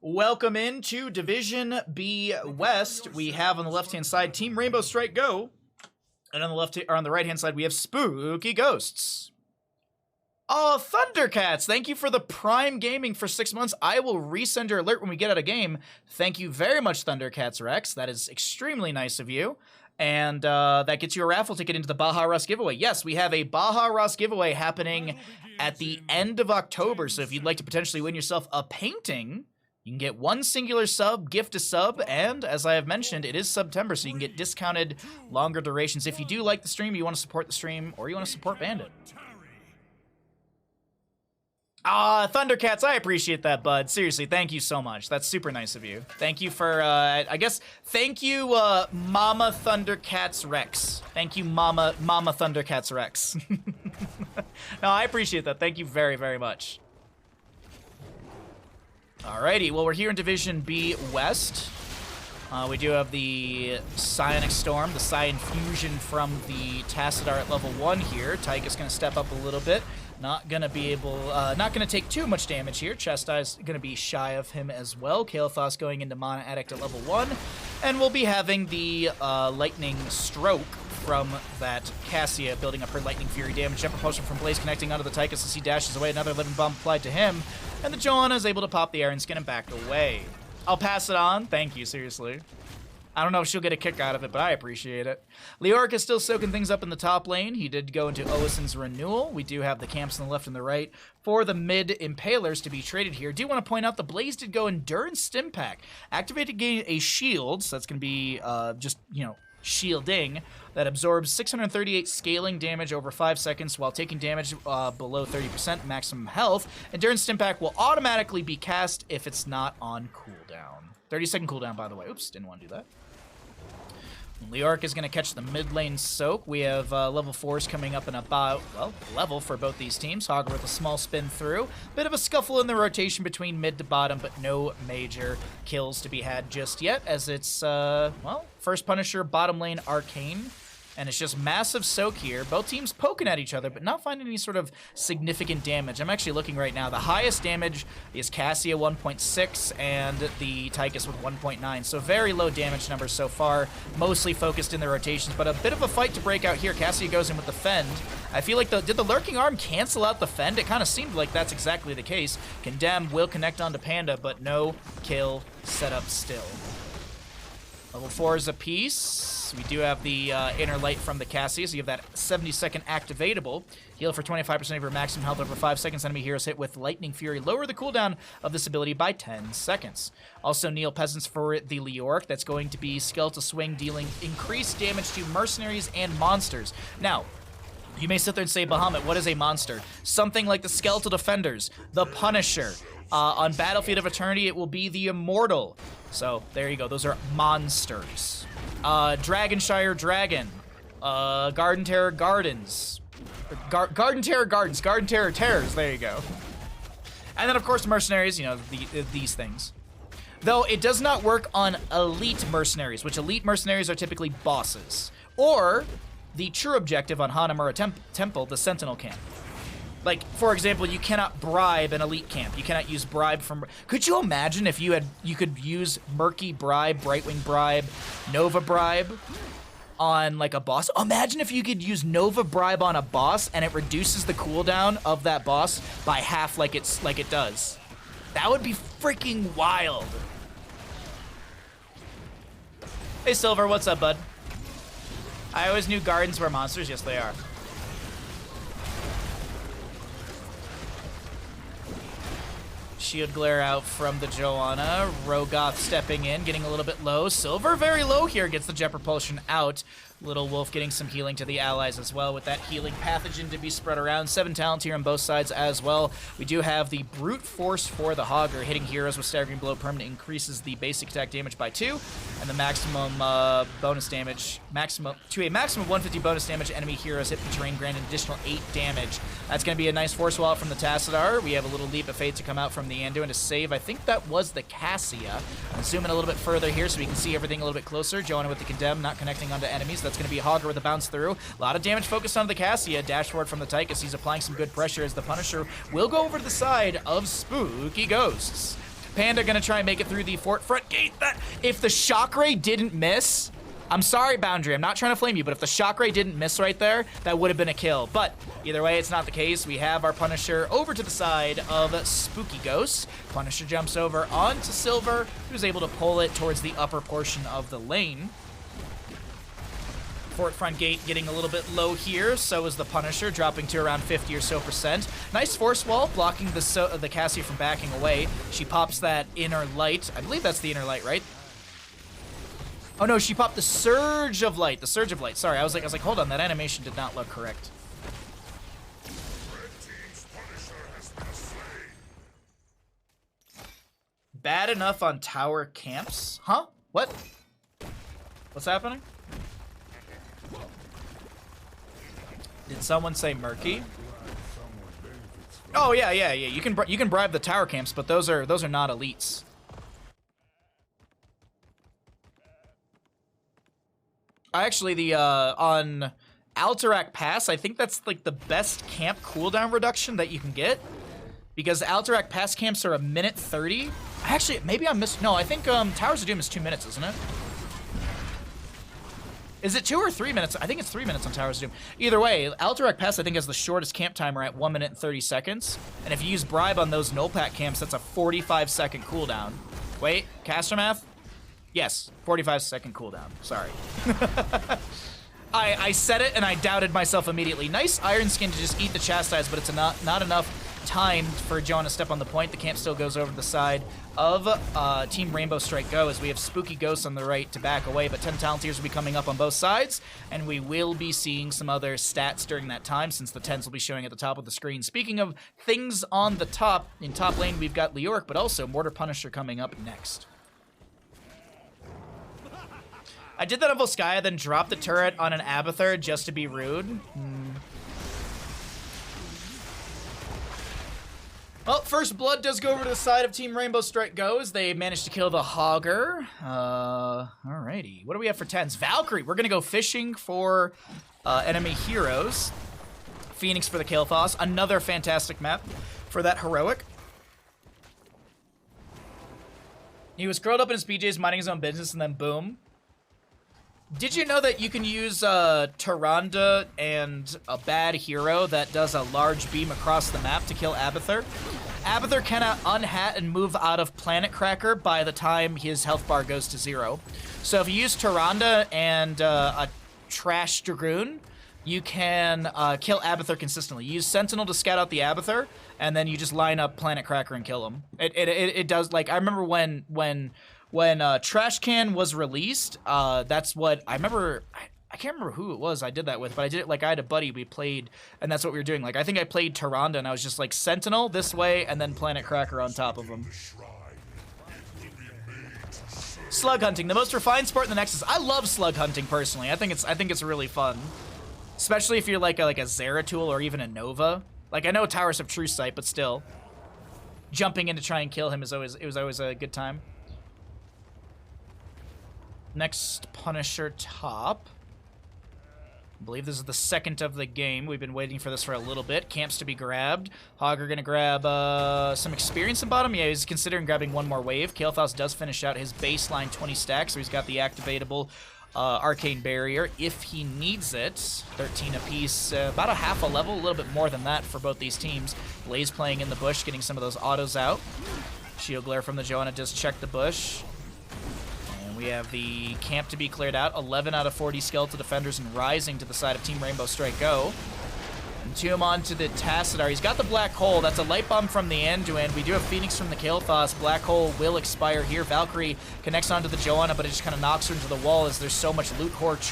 Welcome into Division B West. We have on the left-hand side Team Rainbow Strike Go, and on the right-hand side we have Spooky Ghosts. Oh, Thundercats! Thank you for the Prime Gaming for 6 months. I will resend your alert when we get out of game. Thank you very much, Thundercats Rex. That is extremely nice of you. And that gets you a raffle ticket into the Baja Rust giveaway. Yes, we have a Baja Rust giveaway happening at the end of October. So if you'd like to potentially win yourself a painting, you can get one singular sub, gift a sub, and as I have mentioned, it is September, so you can get discounted longer durations. If you do like the stream, you want to support the stream, or you want to support Bandit. Thundercats, I appreciate that, bud. Seriously, thank you so much. That's super nice of you. Thank you for, thank you, Mama Thundercats Rex. Thank you, Mama Thundercats Rex. No, I appreciate that. Thank you very, very much. Alrighty, well, we're here in Division B West. We do have the Psionic Storm, the Psi Infusion from the Tassadar at level 1 here. Tyke is going to step up a little bit. Not going to take too much damage here. Chastise's going to be shy of him as well. Kael'thas going into Mana Addict at level 1. And we'll be having the Lightning Stroke from that Cassia building up her Lightning Fury damage. Jump Propulsion from Blaze connecting onto the Tychus as he dashes away. Another Living Bomb applied to him. And the Johanna is able to pop the Iron Skin and back away. I'll pass it on. Thank you, seriously. I don't know if she'll get a kick out of it, but I appreciate it. Leoric is still soaking things up in the top lane. He did go into Oisin's Renewal. We do have the camps on the left and the right for the mid Impalers to be traded here. Do want to point out the Blaze did go Endurance Stim Pack. Activated gain a shield, so that's going to be shielding, that absorbs 638 scaling damage over 5 seconds while taking damage below 30% maximum health. Endurance Stim Pack will automatically be cast if it's not on cooldown. 30-second cooldown, by the way. Oops, didn't want to do that. Leoric is going to catch the mid lane soak. We have level 4s coming up in about, well, level for both these teams. Hogger with a small spin through. Bit of a scuffle in the rotation between mid to bottom, but no major kills to be had just yet, as it's, first Punisher, bottom lane Arcane. And it's just massive soak here. Both teams poking at each other, but not finding any sort of significant damage. I'm actually looking right now. The highest damage is Cassia 1.6 and the Tychus with 1.9. So very low damage numbers so far, mostly focused in the rotations, but a bit of a fight to break out here. Cassia goes in with the Fend. I feel like did the Lurking Arm cancel out the Fend? It kind of seemed like that's exactly the case. Condemn will connect onto Panda, but no kill setup still. Level 4s apiece. We do have the Inner Light from the Cassia, so you have that 70-second activatable. Heal for 25% of your maximum health over 5 seconds. Enemy heroes hit with Lightning Fury. Lower the cooldown of this ability by 10 seconds. Also, Neil Peasants for the Leoric. That's going to be Skeletal Swing, dealing increased damage to mercenaries and monsters. Now, you may sit there and say, Bahamut, what is a monster? Something like the Skeletal Defenders, the Punisher. On Battlefield of Eternity, it will be the Immortal. So, there you go. Those are monsters. Dragonshire Dragon. Garden Terror Gardens. Garden Terror Gardens. Garden Terror Terrors. There you go. And then, of course, mercenaries, you know, these things. Though, it does not work on elite mercenaries, which elite mercenaries are typically bosses. Or the true objective on Hanamura Temple, the Sentinel Camp. Like, for example, you cannot bribe an elite camp. You cannot use bribe from... Could you imagine if you could use Murky Bribe, Brightwing Bribe, Nova Bribe on, like, a boss? Imagine if you could use Nova Bribe on a boss and it reduces the cooldown of that boss by half like it does. That would be freaking wild. Hey, Silver, what's up, bud? I always knew gardens were monsters. Yes, they are. Shield glare out from the Johanna. Rogoth stepping in, getting a little bit low. Silver very low here, gets the Jet Propulsion out. Little Wolf getting some healing to the allies as well, with that healing pathogen to be spread around. 7 talents here on both sides as well. We do have the Brute Force for the Hogger. Hitting heroes with Staggering Blow permanent increases the basic attack damage by 2, and the maximum bonus damage, to a maximum of 150 bonus damage. Enemy heroes hit the terrain, grant an additional 8 damage. That's going to be a nice Force Wallet from the Tassadar. We have a little Leap of Faith to come out from the Anduin to save. I think that was the Cassia. I'll zoom in a little bit further here so we can see everything a little bit closer. Johanna with the Condemn, not connecting onto enemies. That's going to be a Hogger with a bounce through. A lot of damage focused on the Cassia. Dashboard from the Tychus. He's applying some good pressure as the Punisher will go over to the side of Spooky Ghosts. Panda gonna try and make it through the fort front gate. If the shock ray didn't miss, I'm sorry, Boundary, I'm not trying to flame you, but if the shock ray didn't miss right there, that would have been a kill. But either way, it's not the case. We have our Punisher over to the side of Spooky Ghost. Punisher jumps over onto Silver, who's able to pull it towards the upper portion of the lane. Fort front gate getting a little bit low here, so is the Punisher, dropping to around 50 or so %. Nice force wall, blocking the Cassie from backing away. She pops that inner light. I believe that's the inner light, right? Oh no, she popped the surge of light. The surge of light. Sorry, I was like, hold on, that animation did not look correct. Bad enough on tower camps? Huh? What? What's happening? Did someone say murky? Oh yeah. You can bribe the tower camps, but those are not elites. Actually, the on Alterac Pass, I think that's like the best camp cooldown reduction that you can get, because Alterac Pass camps are 1:30. Actually, maybe I missed. No, I think Towers of Doom is 2 minutes, isn't it? Is it 2 or 3 minutes? I think it's 3 minutes on Towers of Doom. Either way, Alterac Pass I think has the shortest camp timer at 1 minute and 30 seconds. And if you use Bribe on those null pack camps, that's a 45-second cooldown. Wait, caster math? Yes, 45-second cooldown. Sorry. I said it and I doubted myself immediately. Nice Iron Skin to just eat the Chastise, but it's not enough time for Joan to step on the point. The camp still goes over to the side of Team Rainbow Strike Go, as we have Spooky Ghosts on the right to back away, but 10 Talonteers will be coming up on both sides, and we will be seeing some other stats during that time, since the 10s will be showing at the top of the screen. Speaking of things on the top, in top lane we've got Leoric, but also Mortar Punisher coming up next. I did that on Volskaya, then dropped the turret on an Abathur just to be rude. Well, first blood does go over to the side of Team Rainbow Strike Go as they managed to kill the Hogger. Alrighty. What do we have for 10s? Valkyrie. We're going to go fishing for enemy heroes. Phoenix for the Kael'thas. Another fantastic map for that heroic. He was curled up in his PJs minding his own business, and then boom. Did you know that you can use Tyrande and a bad hero that does a large beam across the map to kill Abathur? Abathur cannot unhat and move out of Planet Cracker by the time his health bar goes to 0. So if you use Tyrande and a Trash Dragoon, you can kill Abathur consistently. You use Sentinel to scout out the Abathur, and then you just line up Planet Cracker and kill him. It does, like, I remember when Trash Can was released, that's what I remember. I can't remember who it was I did that with, but I did it like I had a buddy we played, and that's what we were doing. Like, I think I played Tyrande, and I was just like Sentinel this way, and then Planet Cracker on top of him. Slug hunting, the most refined sport in the Nexus. I love slug hunting personally. I think it's really fun, especially if you're like a Zeratul or even a Nova. Like, I know Towers have True Sight, but still, jumping in to try and kill him is always a good time. Next Punisher top. I believe this is the second of the game. We've been waiting for this for a little bit. Camps to be grabbed. Hogger gonna grab some experience in bottom. Yeah, he's considering grabbing one more wave. Kael'thas does finish out his baseline 20 stacks, so he's got the activatable Arcane Barrier if he needs it. 13 apiece, about a half a level, a little bit more than that for both these teams. Blaze playing in the bush, getting some of those autos out. Shield Glare from the Johanna does check the bush. We have the camp to be cleared out. 11 out of 40 skeletal defenders and rising to the side of Team Rainbow Strike Go. And Tomb onto the Tassadar. He's got the Black Hole. That's a light bomb from the Anduin. We do have Phoenix from the Kael'thas. Black Hole will expire here. Valkyrie connects onto the Johanna, but it just kind of knocks her into the wall as there's so much loot horde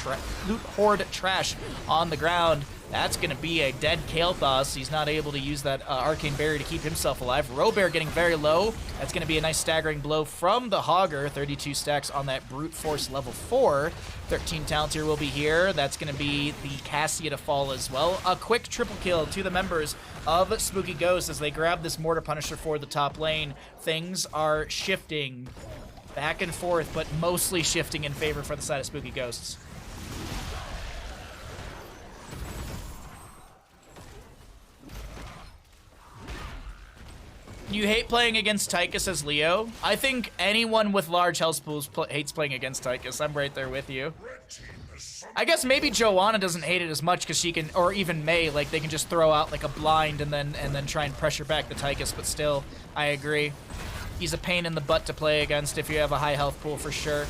trash on the ground. That's going to be a dead Kael'thas. He's not able to use that Arcane Barrier to keep himself alive. Robert getting very low. That's going to be a nice staggering blow from the Hogger. 32 stacks on that Brute Force level 4. 13 Talonteer will be here. That's going to be the Cassia to fall as well. A quick triple kill to the members of Spooky Ghost as they grab this Mortar Punisher for the top lane. Things are shifting back and forth, but mostly shifting in favor for the side of Spooky Ghosts. You hate playing against Tychus as Leo? I think anyone with large health pools hates playing against Tychus. I'm right there with you. I guess maybe Joanna doesn't hate it as much because she can, or even May, like they can just throw out like a blind and then try and pressure back the Tychus. But still, I agree. He's a pain in the butt to play against if you have a high health pool for sure.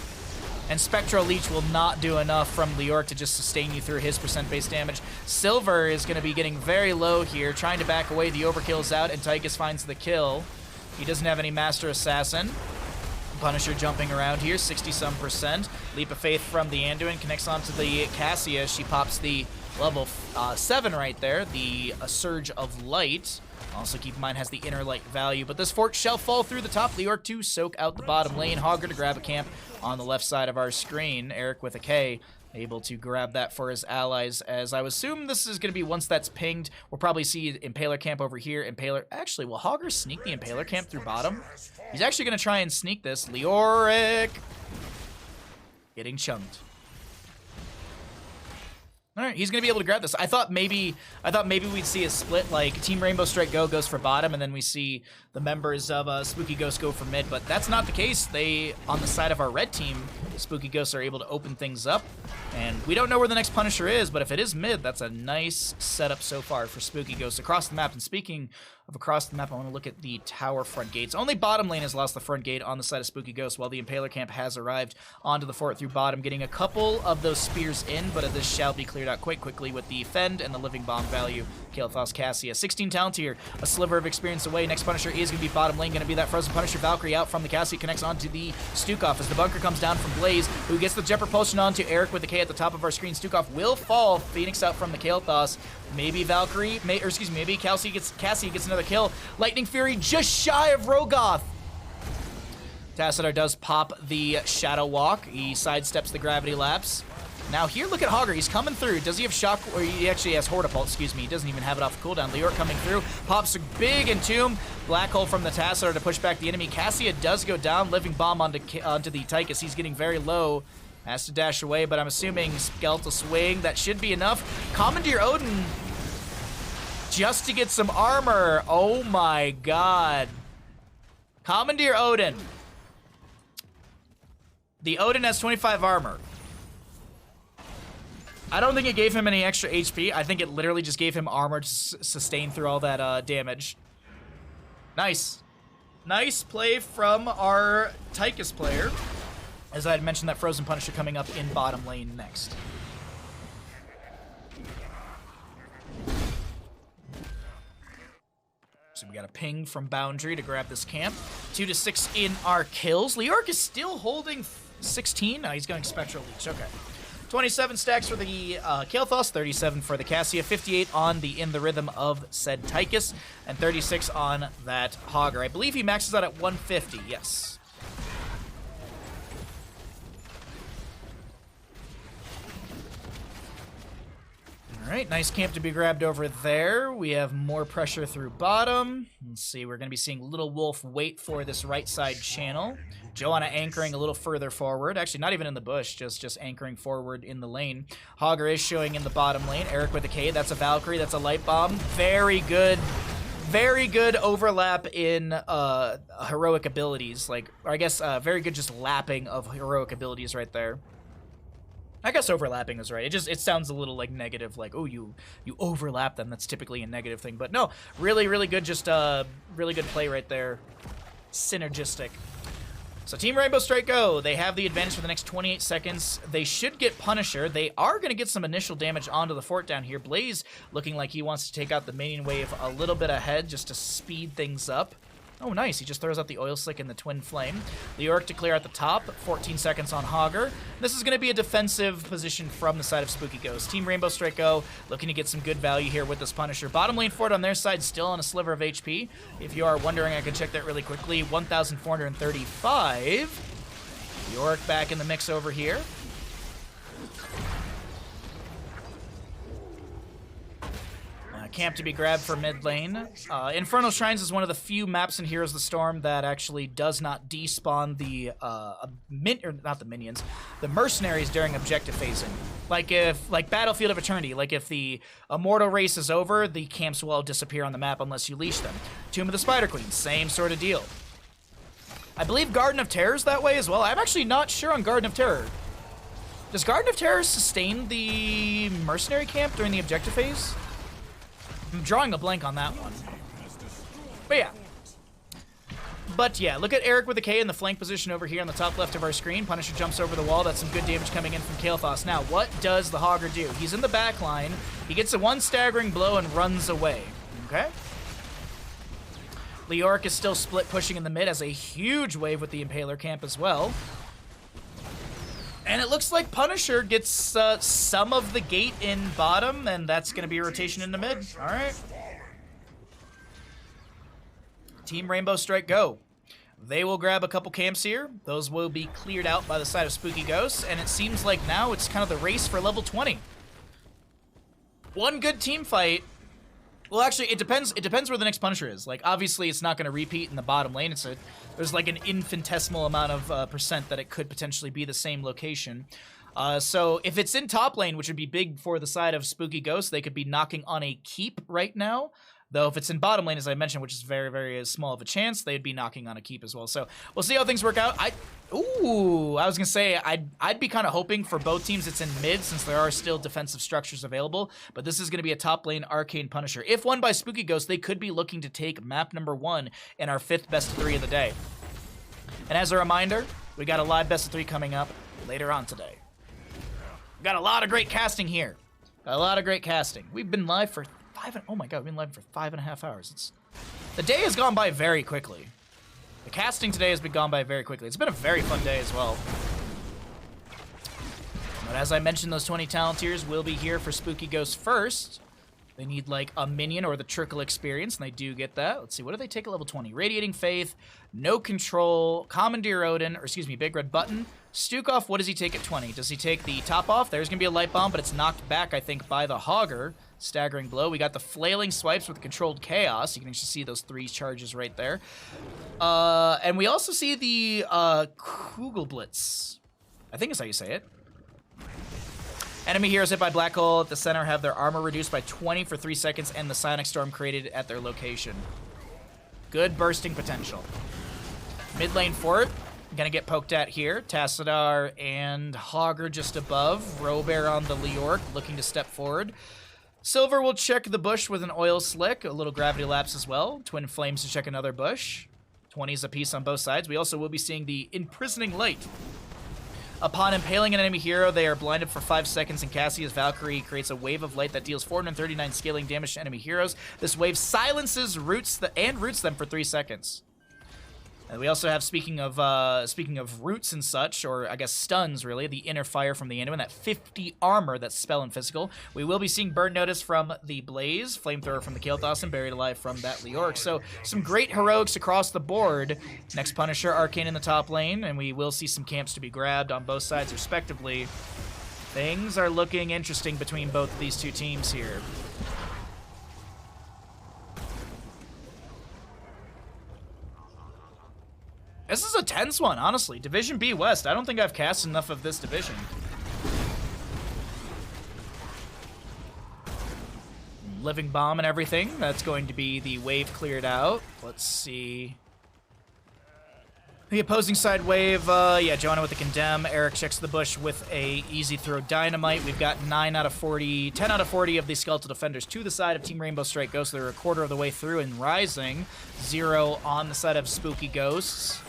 And Spectral Leech will not do enough from Leoric to just sustain you through his percent-based damage. Silver is going to be getting very low here, trying to back away. The overkill's out, and Tychus finds the kill. He doesn't have any Master Assassin. Punisher jumping around here, 60-some%. Leap of Faith from the Anduin connects onto the Cassia. She pops the level 7 right there, the Surge of Light. Also, keep in mind, has the inner light value, but this fort shall fall through the top. Leoric to soak out the bottom lane. Hogger to grab a camp on the left side of our screen. Eric with a K, able to grab that for his allies, as I would assume this is going to be, once that's pinged, we'll probably see Impaler camp over here. Impaler, actually, will Hogger sneak the Impaler camp through bottom? He's actually going to try and sneak this. Leoric getting chunked. All right, he's gonna be able to grab this. I thought maybe we'd see a split, like Team Rainbow Strike Go goes for bottom, and then we see the members of Spooky Ghost go for mid. But that's not the case. They, on the side of our red team, Spooky Ghosts are able to open things up, and we don't know where the next Punisher is. But if it is mid, that's a nice setup so far for Spooky Ghosts across the map. And speaking of across the map, I want to look at the tower front gates. Only bottom lane has lost the front gate on the side of Spooky Ghost, while the Impaler camp has arrived onto the fort through bottom, getting a couple of those spears in, but this shall be cleared out quite quickly with the Fend and the Living Bomb value. Kael'thas Cassia, 16 talent here, a sliver of experience away. Next Punisher is going to be bottom lane, going to be that Frozen Punisher. Valkyrie out from the Cassia, connects onto the Stukov as the bunker comes down from Blaze, who gets the Jet Propulsion onto Eric with the K at the top of our screen. Stukov will fall. Phoenix out from the Kael'thas. Maybe Valkyrie, maybe Cassie gets another kill. Lightning Fury just shy of Rogoth. Tassadar does pop the Shadow Walk. He sidesteps the Gravity Lapse. Now here, look at Hogger. He's coming through. Does he have Shock? Or he actually has Hortipult, excuse me. He doesn't even have it off cooldown. Leoric coming through. Pops a big Entomb. Black Hole from the Tassadar to push back the enemy. Cassia does go down. Living Bomb onto the Tychus. He's getting very low. Has to dash away, but I'm assuming Skeletal Swing. That should be enough. Commandeer Odin just to get some armor. Oh my god. Commandeer Odin. The Odin has 25 armor. I don't think it gave him any extra HP. I think it literally just gave him armor to sustain through all that damage. Nice. Nice play from our Tychus player. As I had mentioned, that Frozen Punisher coming up in bottom lane next. So we got a ping from Boundary to grab this camp. 2 to 6 in our kills. Leoric is still holding 16. No, he's going Spectral Leech. Okay. 27 stacks for the Kael'thas, 37 for the Cassia, 58 on the In the Rhythm of said Tychus, and 36 on that Hogger. I believe he maxes out at 150, yes. Alright, nice camp to be grabbed over there. We have more pressure through bottom. Let's see, we're going to be seeing Little Wolf wait for this right side channel. Joanna anchoring a little further forward. Actually, not even in the bush, just anchoring forward in the lane. Hogger is showing in the bottom lane. Eric with a K, that's a Valkyrie, that's a Light Bomb. Very good overlap in heroic abilities. Like, or I guess very good just lapping of heroic abilities right there. I guess overlapping is right. It sounds a little like negative, like, oh, you overlap them. That's typically a negative thing. But no, really good, just really good play right there. Synergistic. So Team Rainbow Strike Go, they have the advantage for the next 28 seconds. They should get Punisher. They are going to get some initial damage onto the fort down here. Blaze looking like he wants to take out the minion wave a little bit ahead just to speed things up. Oh, nice. He just throws out the Oil Slick and the Twin Flame. Leoric to clear out the top. 14 seconds on Hogger. This is going to be a defensive position from the side of Spooky Ghost. Team Rainbow Strike Go looking to get some good value here with this Punisher. Bottom lane fort on their side still on a sliver of HP. If you are wondering, I can check that really quickly. 1,435. Leoric back in the mix over here. Camp to be grabbed for mid lane. Infernal Shrines is one of the few maps in Heroes of the Storm that actually does not despawn the the mercenaries during objective phasing. Like Battlefield of Eternity, like if the Immortal race is over, the camps will all disappear on the map unless you leash them. Tomb of the Spider Queen, same sort of deal. I believe Garden of Terror is that way as well. I'm actually not sure on Garden of Terror. Does Garden of Terror sustain the mercenary camp during the objective phase? I'm drawing a blank on that one. But yeah, look at Eric with a K in the flank position over here on the top left of our screen. Punisher jumps over the wall. That's some good damage coming in from Kael'thas. Now, what does the Hogger do? He's in the back line. He gets a one staggering blow and runs away. Okay? Leoric is still split pushing in the mid as a huge wave with the Impaler camp as well. And it looks like Punisher gets some of the gate in bottom, and that's going to be a rotation into mid. All right. Team Rainbow Strike go. They will grab a couple camps here. Those will be cleared out by the side of Spooky Ghosts, and it seems like now it's kind of the race for level 20. One good team fight. Well, actually, it depends where the next Punisher is. Like, obviously, it's not going to repeat in the bottom lane. There's like an infinitesimal amount of percent that it could potentially be the same location. So if it's in top lane, which would be big for the side of Spooky Ghost, they could be knocking on a keep right now. Though if it's in bottom lane, as I mentioned, which is very, very small of a chance, they'd be knocking on a keep as well. So we'll see how things work out. I was gonna say I'd be kind of hoping for both teams it's in mid since there are still defensive structures available. But this is gonna be a top lane Arcane Punisher. If won by Spooky Ghost, they could be looking to take map number 1 in our 5th best of 3 of the day. And as a reminder, we got a live best of 3 coming up later on today. We got a lot of great casting here. Got a lot of great casting. We've been live for oh my god, we've been live for 5.5 hours. The day has gone by very quickly. The casting today has been gone by very quickly. It's been a very fun day as well. But as I mentioned, those 20 Talonteers will be here for Spooky Ghost first. They need like a minion or the trickle experience, and they do get that. Let's see, what do they take at level 20? Radiating Faith, No Control, Commandeer Odin, or excuse me, Big Red Button. Stukov, what does he take at 20? Does he take the top off? There's gonna be a light bomb, but it's knocked back, I think, by the Hogger. Staggering blow. We got the flailing swipes with controlled chaos. You can actually see those 3 charges right there. And we also see the Kugelblitz. I think is how you say it. Enemy heroes hit by Black Hole at the center have their armor reduced by 20 for 3 seconds and the Psionic Storm created at their location. Good bursting potential. Mid lane fort. Gonna get poked at here. Tassadar and Hogger just above. Robear on the Leoric looking to step forward. Silver will check the bush with an oil slick, a little gravity lapse as well. Twin Flames to check another bush. 20s apiece on both sides. We also will be seeing the Imprisoning Light. Upon impaling an enemy hero, they are blinded for 5 seconds, and Cassia's Valkyrie creates a wave of light that deals 439 scaling damage to enemy heroes. This wave silences roots them for 3 seconds. And we also have, speaking of roots and such, or I guess stuns really, the inner fire from the enemy, that 50 armor, that's spell and physical. We will be seeing Burn Notice from the Blaze, Flamethrower from the Kael'thas, and Buried Alive from that Leoric. So some great heroics across the board. Next Punisher, Arcane in the top lane, and we will see some camps to be grabbed on both sides respectively. Things are looking interesting between both of these two teams here. This is a tense one, honestly. Division B West. I don't think I've cast enough of this division. Living Bomb and everything. That's going to be the wave cleared out. Let's see. The opposing side wave, yeah, Joanna with the Condemn. Eric checks the bush with a easy throw Dynamite. We've got 10 out of 40 of the Skeletal Defenders to the side of Team Rainbow Strike Ghosts. They're a quarter of the way through and rising. 0 on the side of Spooky Ghosts.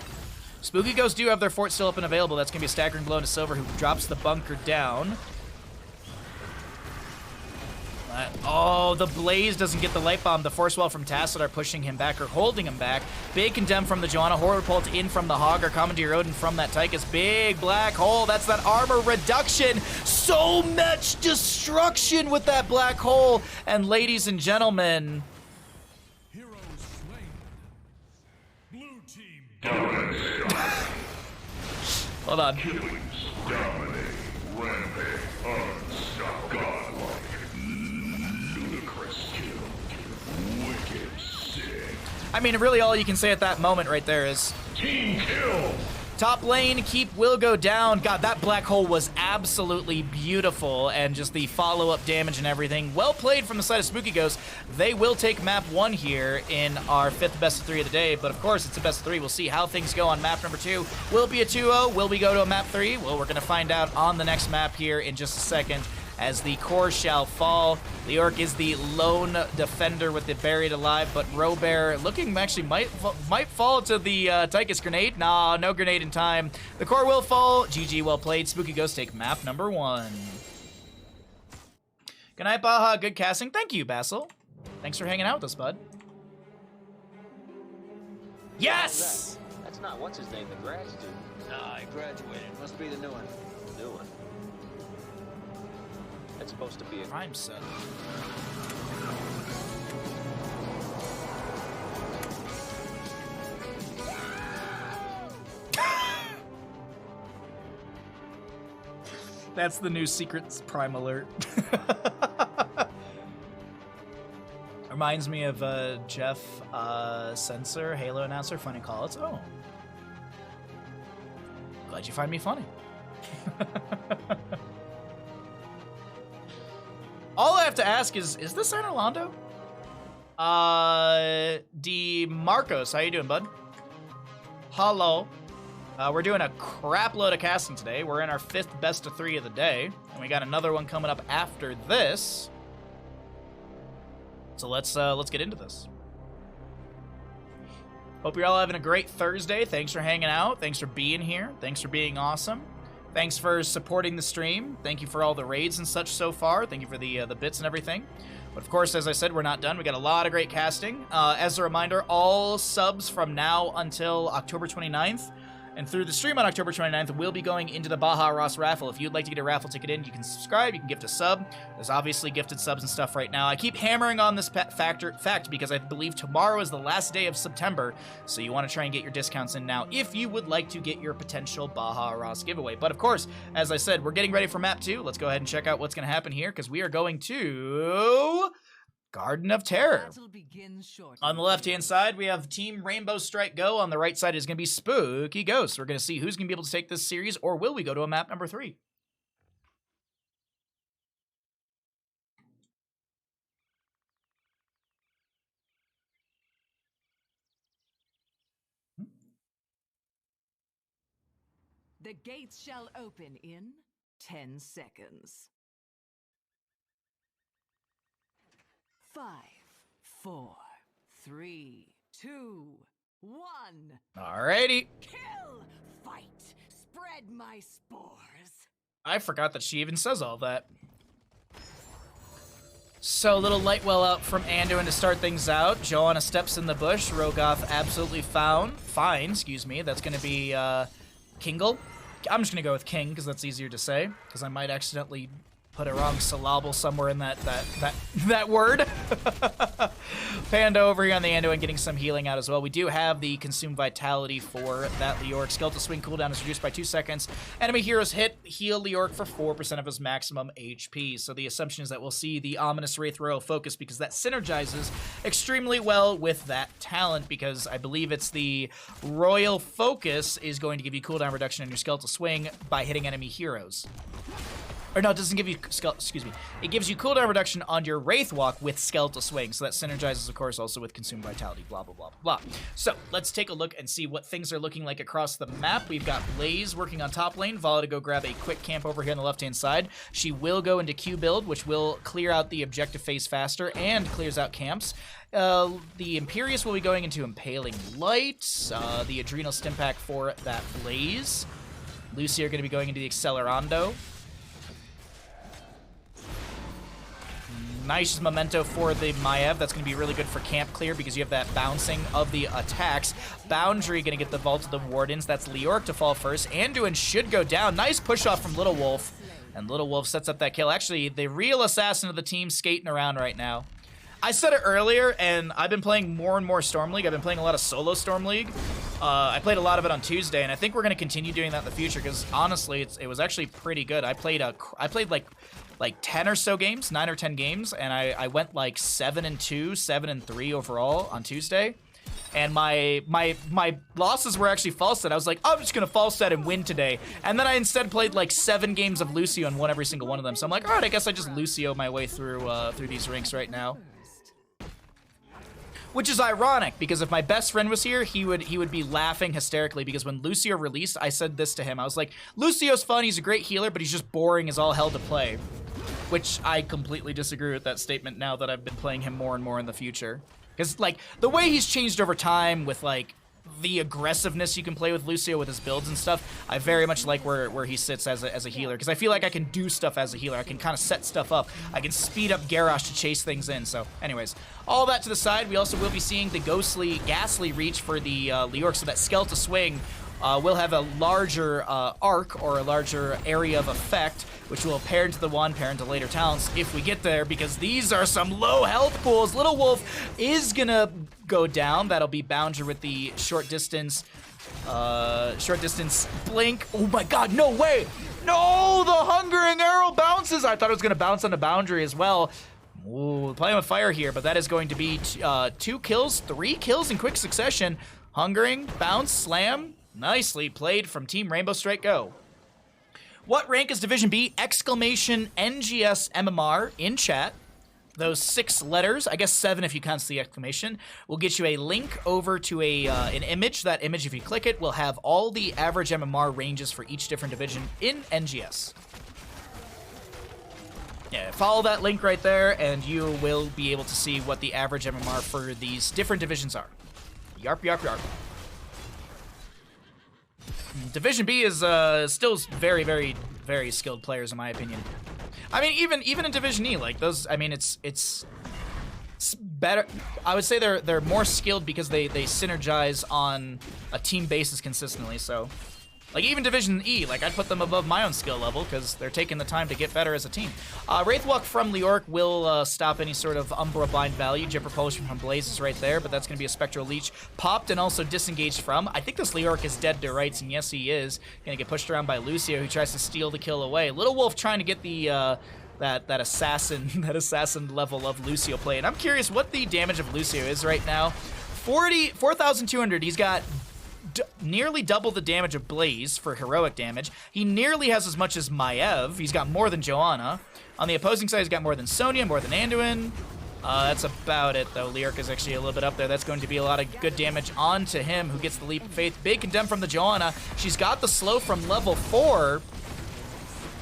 Spooky Ghosts do have their fort still up and available. That's going to be a staggering blow into Silver, who drops the bunker down. Oh, the Blaze doesn't get the light bomb. The Force Wall from Tassadar pushing him back or holding him back. Big Condemn from the Joanna. Horror Pult in from the Hogger. Commandeer Odin from that Tychus. Big Black Hole. That's that armor reduction. So much destruction with that Black Hole. And ladies and gentlemen... Heroes slain. Blue team. Hold on. I mean, really all you can say at that moment right there is... Team kill. Top lane, keep will go down. God, that black hole was absolutely beautiful, and just the follow-up damage and everything. Well played from the side of Spooky Ghost. They will take map 1 here in our 5th best of 3 of the day, but of course it's a best of 3. We'll see how things go on map number 2. Will it be a 2-0? Will we go to a map 3? Well, we're gonna find out on the next map here in just a second. As the core shall fall. Leoric is the lone defender with the buried alive, but Robert looking actually might fall to the Tychus grenade. Nah, no grenade in time. The core will fall. GG, well played. Spooky Ghost take map number 1. Good night, Baja. Good casting. Thank you, Basil. Thanks for hanging out with us, bud. Yes! That's not what's his name, the grad student. Nah, he graduated. Must be the new one. New one. It's supposed to be a Prime set. That's the new Secrets Prime alert. Reminds me of Jeff Sensor, Halo announcer, funny call. It's glad you find me funny. All I have to ask is this San Orlando? D. Marcos, how you doing, bud? Hello. We're doing a crap load of casting today. We're in our 5th best of 3 of the day, and we got another one coming up after this. So let's get into this. Hope you're all having a great Thursday. Thanks for hanging out. Thanks for being here. Thanks for being awesome. Thanks for supporting the stream. Thank you for all the raids and such so far. Thank you for the bits and everything. But of course, as I said, we're not done. We got a lot of great casting. As a reminder, all subs from now until October 29th and through the stream on October 29th will be going into the Baja Ross raffle. If you'd like to get a raffle ticket in, you can subscribe, you can gift a sub. There's obviously gifted subs and stuff right now. I keep hammering on this fact because I believe tomorrow is the last day of September, so you want to try and get your discounts in now if you would like to get your potential Baja Ross giveaway. But of course, as I said, we're getting ready for map 2. Let's go ahead and check out what's going to happen here, because we are going to Garden of Terror. On the left-hand side, we have Team Rainbow Strike Go. On the right side is going to be Spooky Ghost. We're going to see who's going to be able to take this series, or will we go to a map number 3? The gates shall open in 10 seconds. 5, 4, 3, 2, 1. Alrighty. Kill! Fight! Spread my spores! I forgot that she even says all that. So, a little light well out from Anduin to start things out. Joanna steps in the bush. Rogoth absolutely fine, excuse me. That's going to be Kingle. I'm just going to go with King, because that's easier to say, because I might accidentally put a wrong syllable somewhere in that word. Panda over here on the Anduin getting some healing out as well. We do have the Consume Vitality for that Leoric. Skeletal Swing cooldown is reduced by 2 seconds. Enemy heroes heal Leoric for 4% of his maximum HP. So the assumption is that we'll see the Ominous Wraith Royal Focus, because that synergizes extremely well with that talent, because I believe it's the Royal Focus is going to give you cooldown reduction on your Skeletal Swing by hitting enemy heroes. Or no, it doesn't give you, excuse me. It gives you cooldown reduction on your Wraith Walk with Skeletal Swing. So that synergizes, of course, also with Consume Vitality, blah, blah, blah, blah. So let's take a look and see what things are looking like across the map. We've got Blaze working on top lane. Vala to go grab a quick camp over here on the left-hand side. She will go into Q build, which will clear out the objective phase faster and clears out camps. The Imperious will be going into Impaling Light. The Adrenal Stimpack for that Blaze. Lucy are going to be going into the Accelerando. Nice memento for the Maiev. That's going to be really good for camp clear, because you have that bouncing of the attacks. Boundary going to get the Vault of the Wardens. That's Leoric to fall first. Anduin should go down. Nice push off from Little Wolf. And Little Wolf sets up that kill. Actually, the real assassin of the team skating around right now. I said it earlier, and I've been playing more and more Storm League. I've been playing a lot of solo Storm League. I played a lot of it on Tuesday, and I think we're going to continue doing that in the future, because honestly, it was actually pretty good. I played like 10 or so games, 9 or 10 games, and I went like 7-2, 7-3 overall on Tuesday. and my losses were actually false set. I was like, I'm just gonna false set and win today, and then I instead played like 7 games of Lucio and won every single one of them. So I'm like, all right, I guess I just Lucio my way through these ranks right now. Which is ironic, because if my best friend was here, he would be laughing hysterically, because when Lucio released, I said this to him. I was like, Lucio's fun, he's a great healer, but he's just boring as all hell to play. Which I completely disagree with that statement now that I've been playing him more and more in the future. Because, like, the way he's changed over time with, like, the aggressiveness you can play with Lucio with his builds and stuff, I very much like where he sits as a healer, because I feel like I can do stuff as a healer. I can kind of set stuff up. I can speed up Garrosh to chase things in. So anyways, all that to the side, we also will be seeing the ghastly reach for the Leoric, so that Skeletal Swing will have a larger arc, or a larger area of effect, which will pair into the one, pair into later talents if we get there, because these are some low health pools. Little Wolf is gonna go down. That'll be Boundary with the short distance blink. Oh my god, no way! No, the Hungering Arrow bounces! I thought it was gonna bounce on the Boundary as well. Ooh, playing with fire here, but that is going to be 2 kills, 3 kills in quick succession. Hungering, bounce, slam. Nicely played from Team Rainbow Strike Go. What rank is Division B? Exclamation NGS MMR in chat. Those 6 letters, I guess 7 if you count the exclamation, will get you a link over to an image. That image, if you click it, will have all the average MMR ranges for each different division in NGS. Yeah, follow that link right there, and you will be able to see what the average MMR for these different divisions are. Yarp, yarp, yarp. Division B is still very, very, very skilled players in my opinion. I mean, even in Division E, like those, I mean, it's better. I would say they're more skilled because they synergize on a team basis consistently. So, like even Division E, like I'd put them above my own skill level because they're taking the time to get better as a team. Wraithwalk from Leoric will stop any sort of Umbra Bind value. Jet Propulsion from Blaze is right there, but that's going to be a Spectral Leech popped and also disengaged from. I think this Leoric is dead to rights, and yes, he is. Going to get pushed around by Lucio, who tries to steal the kill away. Little Wolf trying to get the that assassin level of Lucio play, and I'm curious what the damage of Lucio is right now. 4,200. He's got nearly double the damage of Blaze for heroic damage. He nearly has as much as Maiev. He's got more than Joanna. On the opposing side, he's got more than Sonya, more than Anduin. That's about it, though. Leoric is actually a little bit up there. That's going to be a lot of good damage onto him, who gets the Leap of Faith. Big condemn from the Joanna. She's got the slow from level 4.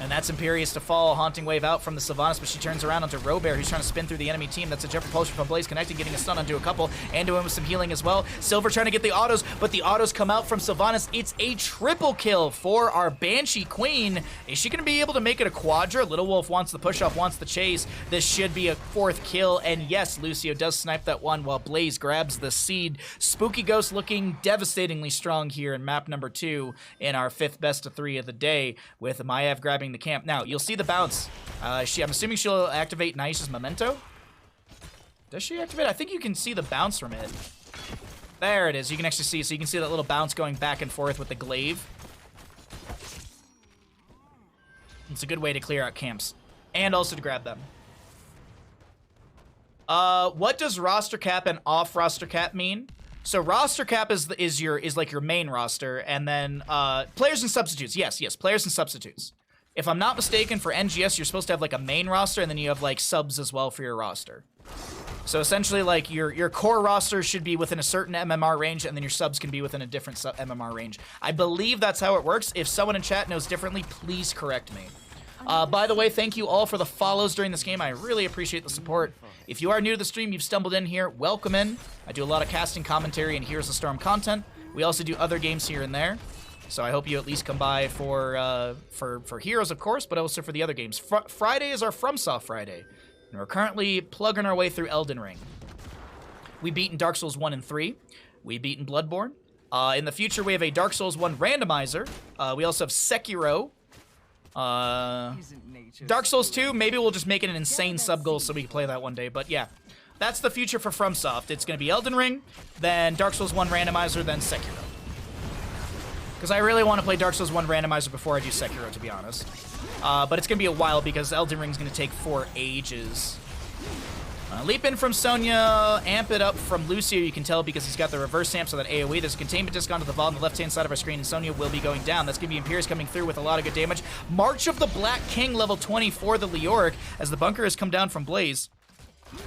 And that's Imperious to fall, Haunting Wave out from the Sylvanas, but she turns around onto Robert, who's trying to spin through the enemy team. That's a Jet Propulsion from Blaze, connecting, getting a stun onto a couple. Anduin with some healing as well. Silver trying to get the autos, but the autos come out from Sylvanas. It's a triple kill for our Banshee Queen. Is she going to be able to make it a quadra? Little Wolf wants the push-off, wants the chase. This should be a 4th kill, and yes, Lucio does snipe that one while Blaze grabs the seed. Spooky Ghost looking devastatingly strong here in map number 2 in our 5th best of 3 of the day, with Maiev grabbing the camp. Now, you'll see the bounce. I'm assuming she'll activate Naisha's Memento. Does she activate? I think you can see the bounce from it. There it is. You can actually see. So you can see that little bounce going back and forth with the glaive. It's a good way to clear out camps. And also to grab them. What does roster cap and off roster cap mean? So roster cap is like your main roster, and then players and substitutes. Yes, players and substitutes. If I'm not mistaken, for NGS, you're supposed to have like a main roster, and then you have like subs as well for your roster. So essentially, like your core roster should be within a certain MMR range, and then your subs can be within a different MMR range. I believe that's how it works. If someone in chat knows differently, please correct me. By the way, thank you all for the follows during this game. I really appreciate the support. If you are new to the stream, you've stumbled in here, welcome in. I do a lot of casting commentary and Heroes of Storm content. We also do other games here and there. So I hope you at least come by for Heroes, of course, but also for the other games. Friday is our FromSoft Friday, and we're currently plugging our way through Elden Ring. We've beaten Dark Souls 1 and 3. We've beaten Bloodborne. In the future, we have a Dark Souls 1 randomizer. We also have Sekiro. Dark Souls 2, maybe we'll just make it an insane sub-goal so we can play that one day. But yeah, that's the future for FromSoft. It's going to be Elden Ring, then Dark Souls 1 randomizer, then Sekiro. Because I really want to play Dark Souls 1 randomizer before I do Sekiro, to be honest. But it's going to be a while because Elden Ring's going to take for ages. Leap in from Sonya, amp it up from Lucio, you can tell because he's got the reverse amp, so that AoE. There's a containment disc onto the vault on the left-hand side of our screen, and Sonya will be going down. That's going to be Imperius coming through with a lot of good damage. March of the Black King, level 20 for the Leoric, as the bunker has come down from Blaze.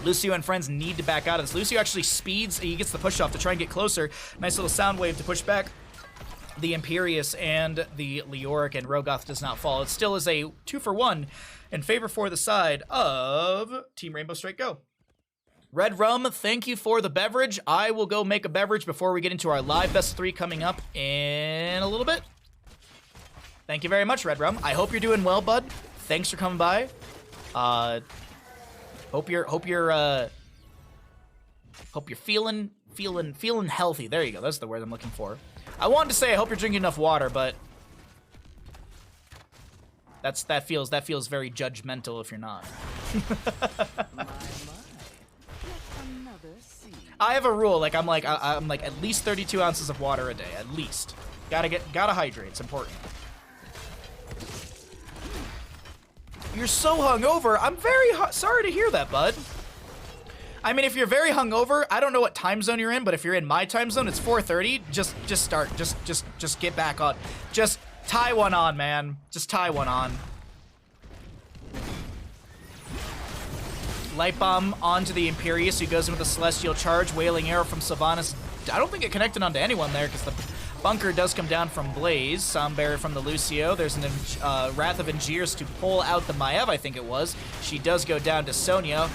Lucio and friends need to back out of this. Lucio actually speeds, he gets the push off to try and get closer. Nice little sound wave to push back the Imperius and the Leoric, and Rogoth does not fall. It still is a 2-for-1 in favor for the side of Team Rainbow Strike Go. Red Rum, thank you for the beverage. I will go make a beverage before we get into our live best 3 coming up in a little bit. Thank you very much, Red Rum. I hope you're doing well, bud. Thanks for coming by. Hope you're feeling healthy. There you go. That's the word I'm looking for. I wanted to say I hope you're drinking enough water, but that feels very judgmental if you're not. I have a rule, like I'm like at least 32 ounces of water a day, at least. Gotta hydrate, it's important. You're so hungover. I'm very sorry to hear that, bud. I mean, if you're very hungover, I don't know what time zone you're in, but if you're in my time zone, it's 4:30. Just start. Just get back on. Just tie one on, man. Just tie one on. Light Bomb onto the Imperius, who goes in with a Celestial Charge. Wailing Arrow from Sylvanas. I don't think it connected onto anyone there, because the bunker does come down from Blaze. Sound Barrier from the Lucio. There's an Wrath of Angiers to pull out the Maiev, I think it was. She does go down to Sonya.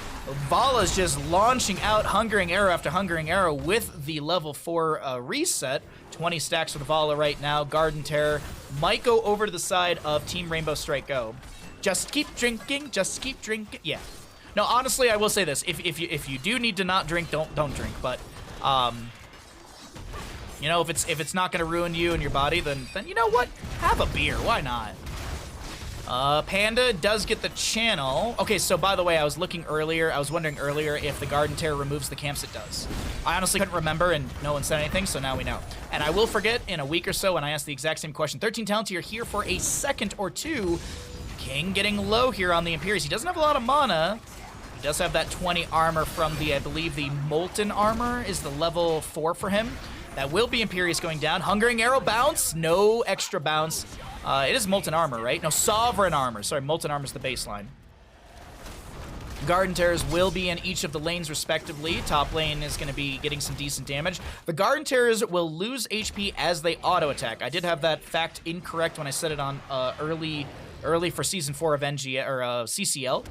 Vala's just launching out Hungering Arrow after Hungering Arrow with the level 4 reset. 20 stacks for the Vala right now. Garden Terror might go over to the side of Team Rainbow Strike Go. Just keep drinking. Just keep drinking. Yeah. No, honestly, I will say this: if you do need to not drink, don't drink. But you know, if it's not gonna ruin you and your body, then you know what? Have a beer. Why not? Panda does get the channel. Okay, so by the way, I was wondering earlier if the Garden Terror removes the camps. It does. I honestly couldn't remember, and no one said anything, so now we know. And I will forget in a week or so when I ask the exact same question. 13 talents, you're here for a second or two. King getting low here on the Imperius. He doesn't have a lot of mana. He does have that 20 armor from the, I believe, the Molten Armor is the level 4 for him. That will be Imperius going down. Hungering Arrow bounce. No extra bounce. It is Molten Armor, right? No, Sovereign Armor. Sorry, Molten Armor is the baseline. Garden Terrors will be in each of the lanes respectively. Top lane is going to be getting some decent damage. The Garden Terrors will lose HP as they auto-attack. I did have that fact incorrect when I said it on early for Season 4 of CCL.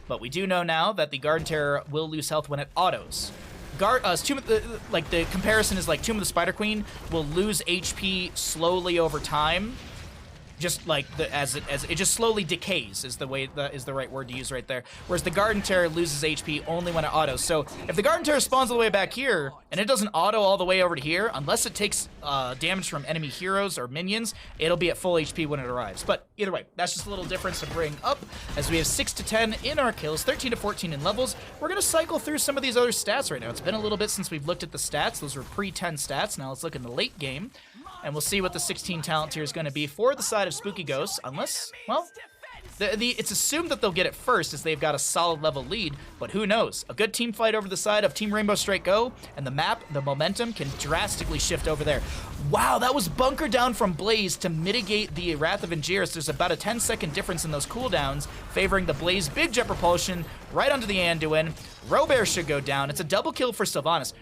But we do know now that the Garden Terror will lose health when it autos. The comparison is like Tomb of the Spider Queen will lose HP slowly over time, just like as it just slowly decays is the right word to use right there. Whereas the Garden Terror loses HP only when it autos. So if the Garden Terror spawns all the way back here and it doesn't auto all the way over to here, unless it takes damage from enemy heroes or minions, it'll be at full HP when it arrives. But either way, that's just a little difference to bring up. As we have 6 to 10 in our kills, 13 to 14 in levels, we're gonna cycle through some of these other stats right now. It's been a little bit since we've looked at the stats. Those were pre-10 stats. Now let's look in the late game. And we'll see what the 16 talent tier is going to be for the side of Spooky Ghosts, unless, well, it's assumed that they'll get it first as they've got a solid level lead, but who knows? A good team fight over the side of Team Rainbow Strike Go, and the map, the momentum can drastically shift over there. Wow, that was bunker down from Blaze to mitigate the Wrath of Angiers. There's about a 10-second difference in those cooldowns, favoring the Blaze. Big jet propulsion right onto the Anduin. Robert should go down. It's a double kill for Sylvanas.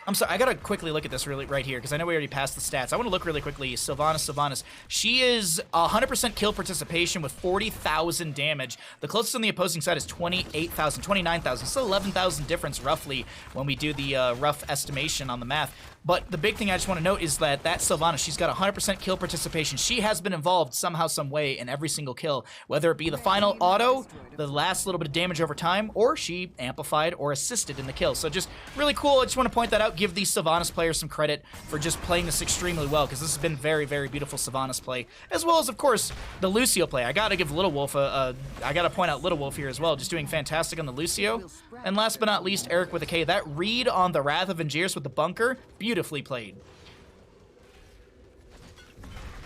I'm sorry, I gotta quickly look at this right here, because I know we already passed the stats. I want to look really quickly. Sylvanas. She is 100% kill participation with 40,000 damage. The closest on the opposing side is 28,000, 29,000. It's 11,000 difference, roughly, when we do the rough estimation on the math. But the big thing I just want to note is that Sylvanas, she's got 100% kill participation. She has been involved somehow, some way in every single kill, whether it be the final auto, the last little bit of damage over time, or she amplified or assisted in the kill. So just really cool. I just want to point that out. Give these Sylvanas players some credit for just playing this extremely well, because this has been very, very beautiful Sylvanas play, as well as, of course, the Lucio play. I gotta give Little Wolf I gotta point out Little Wolf here as well, just doing fantastic on the Lucio. And last but not least, Eric with a K. That read on the Wrath of Angiers with the bunker, beautifully played.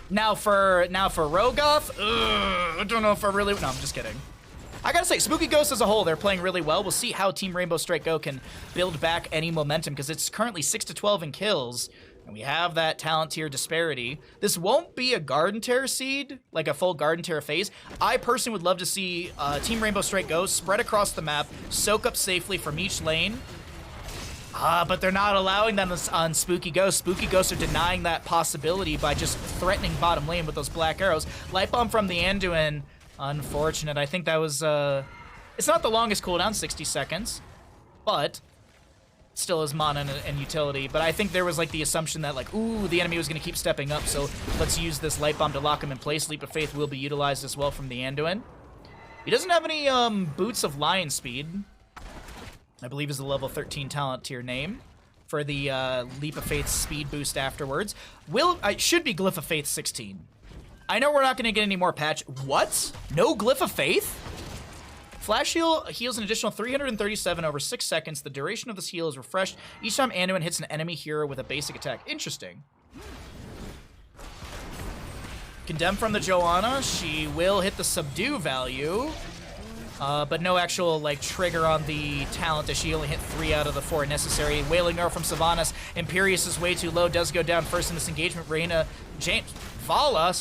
Now for Rogoth, I don't know if I really. No, I'm just kidding. I gotta say, Spooky Ghost as a whole, they're playing really well. We'll see how Team Rainbow Strike Go can build back any momentum, because it's currently 6-12 in kills, and we have that talent tier disparity. This won't be a Garden Terror seed, like a full Garden Terror phase. I personally would love to see Team Rainbow Strike Go spread across the map, soak up safely from each lane, but they're not allowing them on Spooky Ghost. Spooky Ghosts are denying that possibility by just threatening bottom lane with those black arrows. Light Bomb from the Anduin, unfortunate. I think that was, it's not the longest cooldown, 60 seconds, but still is mana and utility. But I think there was like the assumption that like, ooh, the enemy was going to keep stepping up, so let's use this Light Bomb to lock him in place. Leap of Faith will be utilized as well from the Anduin. He doesn't have any Boots of Lion Speed, I believe is the level 13 talent tier name for the Leap of Faith speed boost afterwards. Should be Glyph of Faith 16. I know we're not going to get any more patch. What? No Glyph of Faith? Flash heal heals an additional 337 over 6 seconds. The duration of this heal is refreshed each time Anduin hits an enemy hero with a basic attack. Interesting. Condemn from the Joanna. She will hit the subdue value. But no actual, like, trigger on the talent, as she only hit 3 out of the 4 necessary. Wailing Arrow from Sylvanas. Imperious is way too low, does go down first in this engagement. Vala,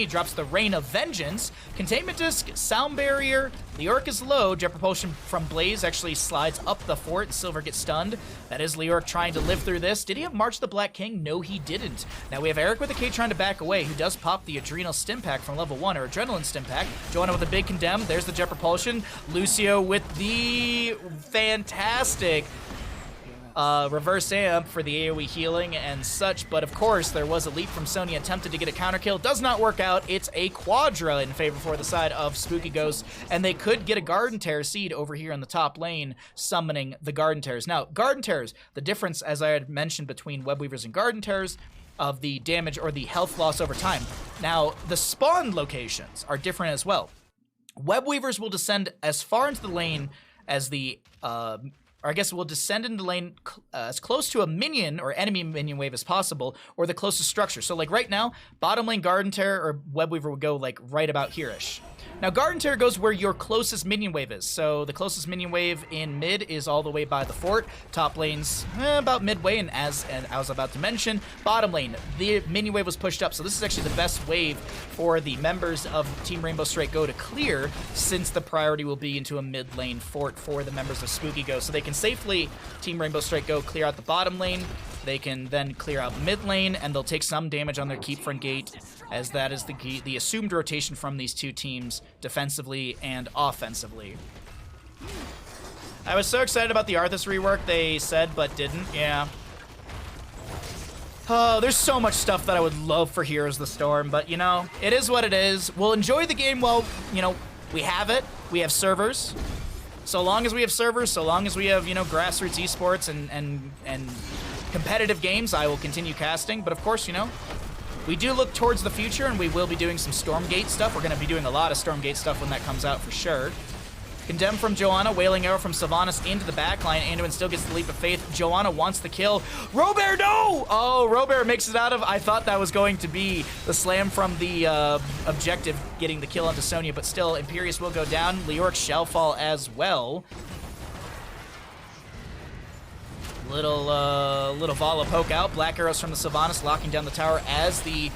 drops the Rain of Vengeance. Containment Disc, Sound Barrier. Leoric is low. Jet Propulsion from Blaze actually slides up the fort, and Silver gets stunned. That is Leoric trying to live through this. Did he have March the Black King? No, he didn't. Now we have Eric with a K trying to back away, who does pop the Adrenal Stim Pack from level 1, or Adrenaline Stim Pack. Joanna with a big condemn. There's the Jet Propulsion. Lucio with the fantastic reverse amp for the AoE healing and such, but of course there was a leap from Sonya, attempted to get a counter kill, does not work out. It's a Quadra in favor for the side of Spooky Ghost, and they could get a Garden Terror seed over here in the top lane, summoning the Garden Terrors. Now, Garden Terrors, the difference, as I had mentioned, between Web Weavers and Garden Terrors, of the damage or the health loss over time. Now, the spawn locations are different as well. Web Weavers will descend as far into the lane as the or I guess we'll descend into the lane as close to a minion or enemy minion wave as possible, or the closest structure. So like right now, bottom lane Garden Terror or Web Weaver would go like right about here-ish. Now Garden Terror goes where your closest minion wave is. So the closest minion wave in mid is all the way by the fort. Top lane's about midway, and as I was about to mention, bottom lane, the minion wave was pushed up. So this is actually the best wave for the members of Team Rainbow Strike Go to clear, since the priority will be into a mid lane fort for the members of Spooky Go. So they can safely, Team Rainbow Strike Go, clear out the bottom lane. They can then clear out mid lane, and they'll take some damage on their keep front gate, as that is the assumed rotation from these two teams, defensively and offensively. I was so excited about the Arthas rework, they said, but didn't. Yeah. Oh, there's so much stuff that I would love for Heroes of the Storm, but, you know, it is what it is. We'll enjoy the game while, you know, we have it. We have servers. So long as we have servers, so long as we have, you know, grassroots esports and competitive games, I will continue casting. But of course, you know, we do look towards the future, and we will be doing some Stormgate stuff. We're going to be doing a lot of Stormgate stuff when that comes out for sure. Condemn from Joanna, Wailing Arrow from Sylvanas into the backline. Anduin still gets the Leap of Faith. Joanna wants the kill. Robert, no! Oh, Robert makes it out of... I thought that was going to be the slam from the objective, getting the kill onto Sonya, but still, Imperious will go down. Leoric shall fall as well. Little Vala poke out. Black arrows from the Sylvanas, locking down the tower as the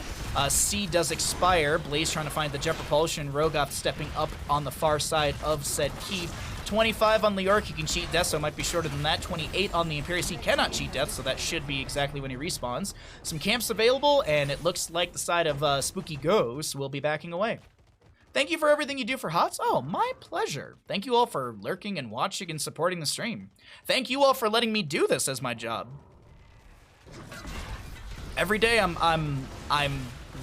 C does expire. Blaze trying to find the Jet Propulsion. Rogoth stepping up on the far side of said keep. 25 on Leoric, he can cheat death, so it might be shorter than that. 28 on the Imperious, he cannot cheat death, so that should be exactly when he respawns. Some camps available, and it looks like the side of Spooky Ghost will be backing away. Thank you for everything you do for HOTS. Oh, my pleasure. Thank you all for lurking and watching and supporting the stream. Thank you all for letting me do this as my job. Every day I'm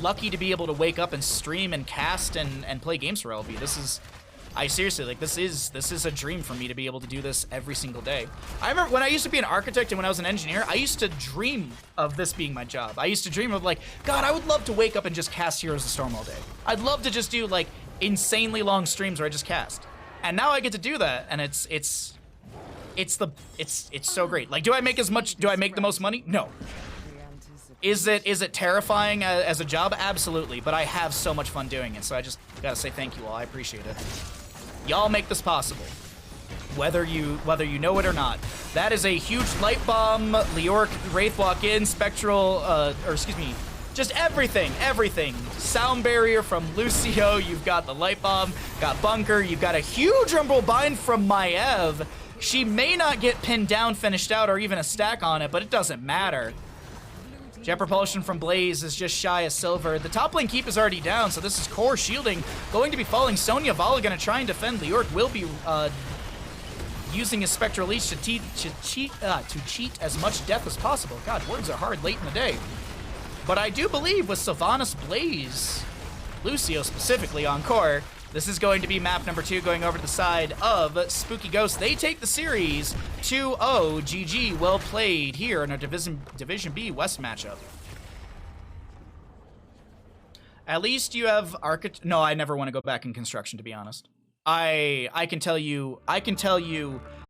lucky to be able to wake up and stream and cast and play games for LB. This is, I seriously, like, this is a dream for me to be able to do this every single day. I remember when I used to be an architect and when I was an engineer, I used to dream of this being my job. I used to dream of like, God, I would love to wake up and just cast Heroes of the Storm all day. I'd love to just do like insanely long streams where I just cast. And now I get to do that, and it's so great. Like, do I make the most money? No. Is it terrifying as a job? Absolutely, but I have so much fun doing it, so I just gotta say thank you all. I appreciate it. Y'all make this possible. Whether you know it or not. That is a huge light bomb. Leoric Wraith walk in, Spectral, just everything. Sound barrier from Lucio. You've got the light bomb, got bunker. You've got a huge rumble bind from Maev. She may not get pinned down, finished out, or even a stack on it, but it doesn't matter. Jet propulsion from Blaze is just shy of silver. The top lane keep is already down, so this is core shielding going to be falling. Sonya Vala gonna try and defend. Leoric will be using his Spectral Leech to cheat as much death as possible. God, words are hard late in the day. But I do believe with Sylvanas Blaze, Lucio specifically on core, this is going to be map number 2 going over to the side of Spooky Ghost. They take the series 2-0. GG, well played here in our Division B West matchup. At least you have No, I never want to go back in construction, to be honest. I can tell you